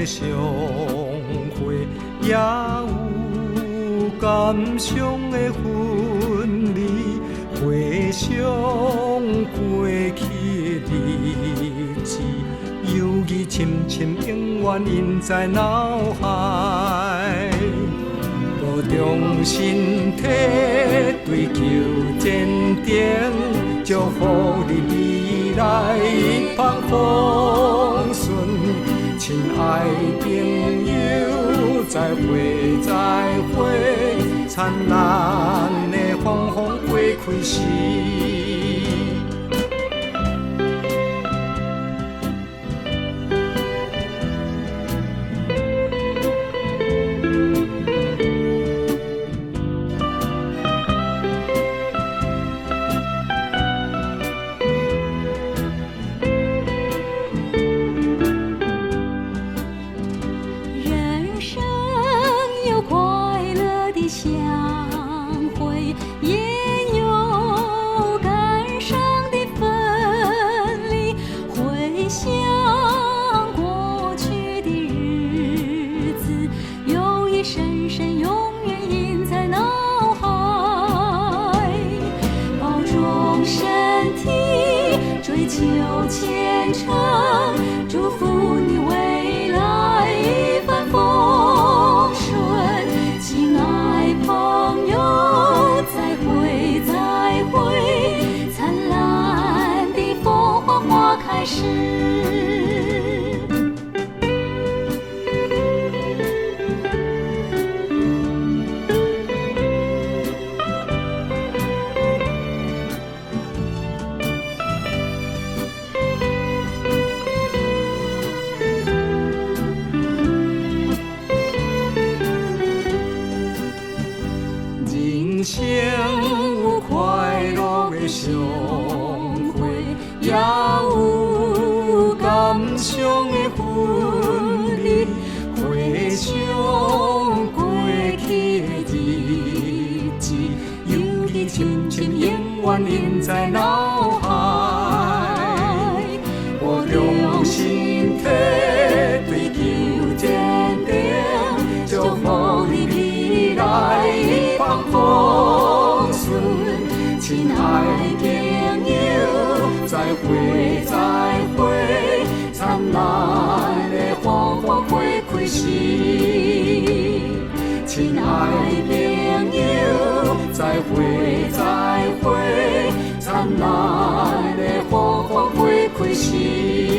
相会，也有感伤的分离，回想过去的日子，犹豫深深，永远印在脑海。无重新体，追求坚定，祝福你未来一帆风顺。亲爱朋友，再会再会，灿烂的风风过开时。求虔诚，祝福你未来一帆风顺。亲爱朋友，再会再会，灿烂的风花花开时。人生有快乐的相会，也有感伤的分离。回想过去的日子，犹豫深深，永远印在脑海。我用心体，追求坚定，祝福你未来一帆风顺。亲爱朋友，再会再会，灿烂的风风过开时。亲爱朋友，再会再会，灿烂的风风过开时。